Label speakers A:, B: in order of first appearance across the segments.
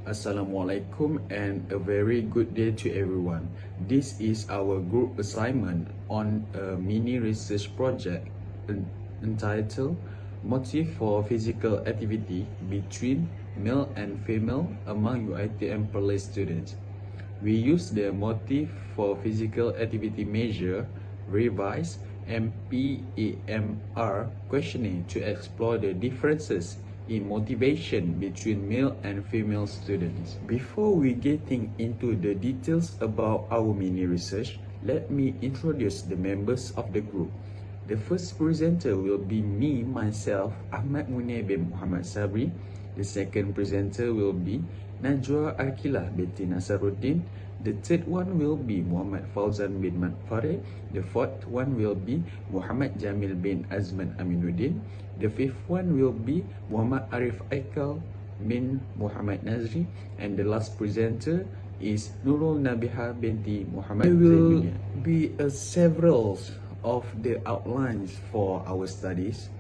A: Assalamualaikum and a very good day to everyone. This is our group assignment on a mini research project entitled Motive for Physical Activity Between Male and Female Among UiTM Perley Students. We use the Motive for Physical Activity Measure revised MPAMR questionnaire to explore the differences in motivation between male and female students. Before we getting into the details about our mini research, let me introduce the members of the group. The first presenter will be me, myself, Ahmad Munir bin Muhammad Sabri. The second presenter will be Najwa Akilah binti Nasaruddin. The third one will be Muhammad Fauzan bin Mat Farid. The fourth one will be Muhammad Jamil bin Azman Aminuddin. The fifth one will be Muhammad Arif Aikal bin Muhammad Nazri. And the last presenter is Nurul Nabiha binti Muhammad. There will be several of the outlines for our studies.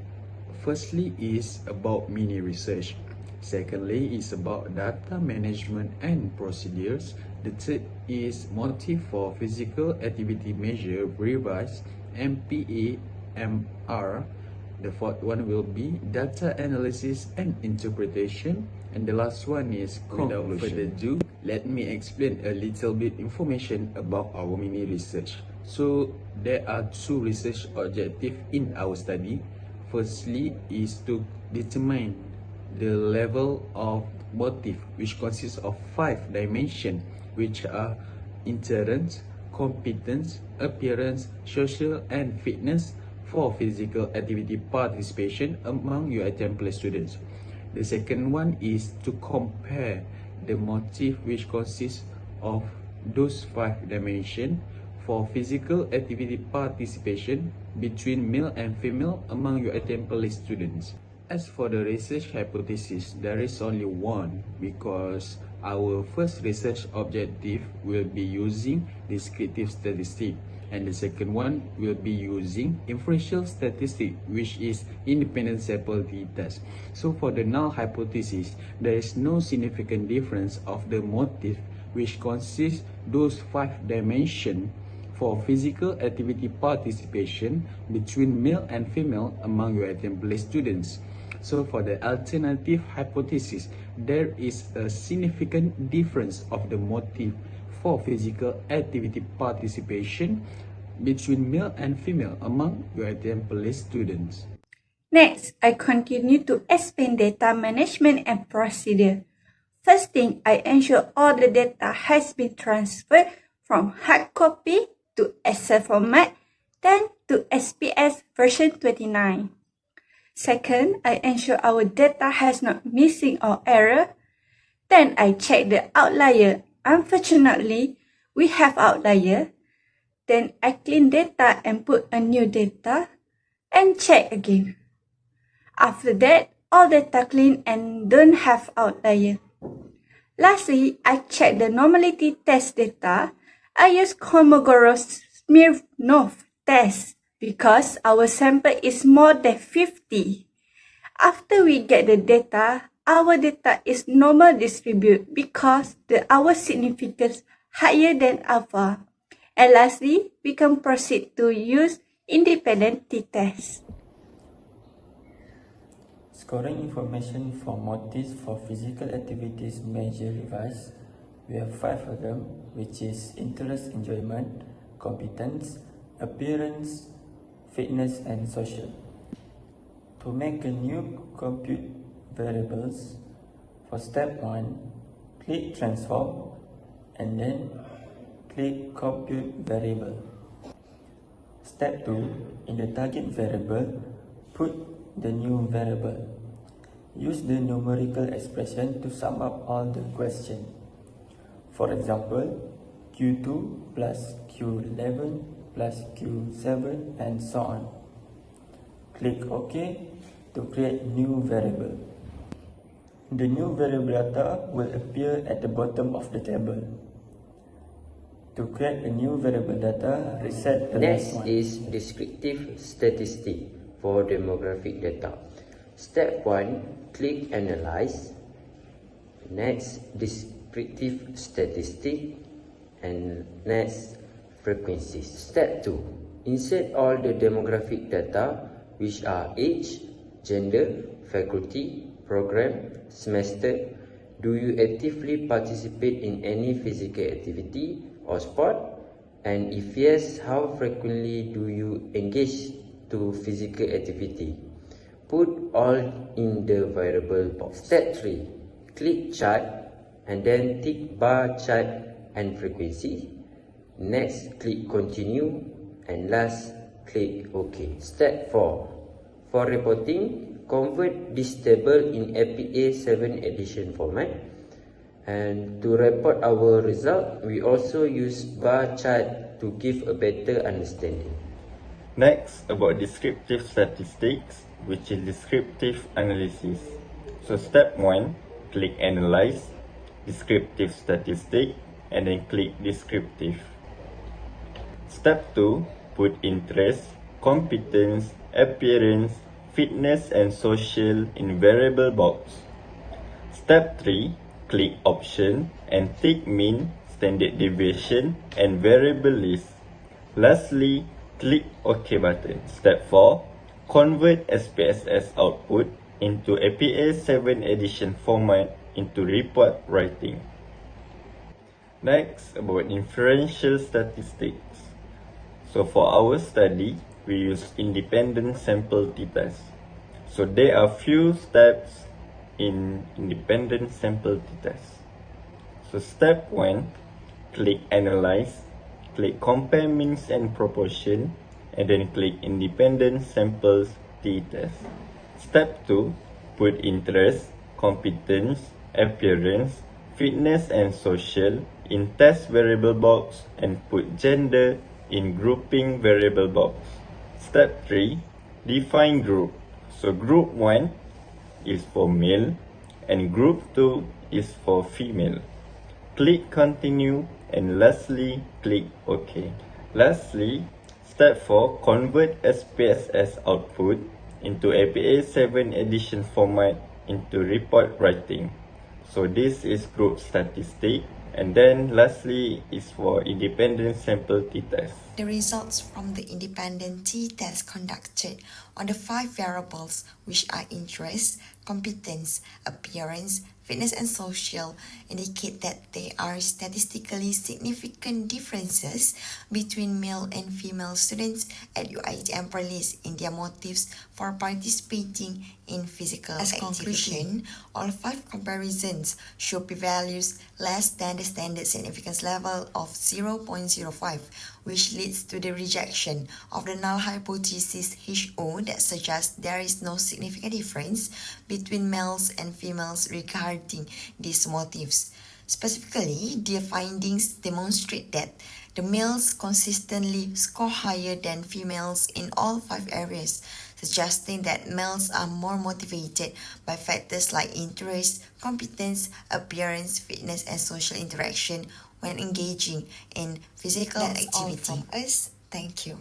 A: Firstly is about mini research. Secondly is about data management and procedures. The third is motive for physical activity measure revised MPAMR. The fourth one will be data analysis and interpretation. And the last one is conclusion. Without further ado, let me explain a little bit information about our mini research. So there are two research objectives in our study. Firstly is to determine the level of motive, which consists of 5 dimensions, which are endurance, competence, appearance, social and fitness for physical activity participation among UiTM Perley students. The second one is to compare the motive, which consists of those 5 dimensions for physical activity participation between male and female among UiTM Perley students. As for the research hypothesis, there is only one, because our first research objective will be using descriptive statistics, and the second one will be using inferential statistics, which is independent sample t-test. So for the null hypothesis, there is no significant difference of the motive, which consists those 5 dimensions for physical activity participation between male and female among UiTM Perley students. So for the alternative hypothesis, there is a significant difference of the motive for physical activity participation between male and female among UiTM Perley students.
B: Next, I continue to explain data management and procedure. First thing, I ensure all the data has been transferred from hard copy to Excel format, then to SPS version 29. Second, I ensure our data has not missing or error. Then I check the outlier. Unfortunately, we have outlier. Then I clean data and put a new data and check again. After that, all data clean and don't have outlier. Lastly, I check the normality test data. I use Kolmogorov-Smirnov test because our sample is more than 50. After we get the data, our data is normal distribute because our significance higher than alpha. And lastly, we can proceed to use independent t-test.
C: Scoring information for motives for physical activities measure revised. We have 5 of them, which is interest, enjoyment, competence, appearance, fitness and social. To make a new compute variables, for step 1, click transform and then click compute variable. Step 2, in the target variable, put the new variable. Use the numerical expression to sum up all the questions. For example, Q2 plus Q11 plus Q7 and so on. Click OK to create new variable. The new variable data will appear at the bottom of the table. To create a new variable data, reset the last one.
D: Next is descriptive statistic for demographic data. Step 1, click Analyze. next descriptive statistic, and next frequencies. Step 2. Insert all the demographic data, which are age, gender, faculty, program, semester. Do you actively participate in any physical activity or sport? And if yes, how frequently do you engage to physical activity? Put all in the variable box. Step 3. Click chart and then tick bar chart and frequency. Next, click continue, and last, click OK. Step 4. For reporting, convert this table in APA 7 edition format. And to report our result, we also use bar chart to give a better understanding.
E: Next, about descriptive statistics, which is descriptive analysis. So step 1, click analyze, descriptive statistic, and then click descriptive. Step 2, put interest, competence, appearance, fitness and social in variable box. Step 3, click option and tick mean, standard deviation and variable list. Lastly, click OK button. Step 4, convert SPSS output into APA 7 edition format into report writing. Next, about inferential statistics. So for our study, we use independent sample t-test. So there are few steps in independent sample t-test. So step 1, click analyze, click compare means and proportion, and then click independent samples t-test. Step 2, put interest, competence, appearance, fitness and social in test variable box and put gender in grouping variable box. Step 3, define group. So group 1 is for male and group 2 is for female. Click continue and lastly click OK. Lastly, step 4, convert SPSS output into APA 7 edition format into report writing. So this is group statistic, and then lastly is for independent sample t-test.
F: The results from the independent t-test conducted on the 5 variables, which are interest, competence, appearance, fitness and social, indicate that there are statistically significant differences between male and female students at UIT and Perlis in their motives for participating in physical activity. As conclusion, all 5 comparisons show p-values less than the standard significance level of 0.05, which leads to the rejection of the null hypothesis HO that suggests there is no significant difference between males and females regarding these motives. Specifically, their findings demonstrate that the males consistently score higher than females in all 5 areas, suggesting that males are more motivated by factors like interest, competence, appearance, fitness, and social interaction when engaging in physical activity. That's all from us. Thank you.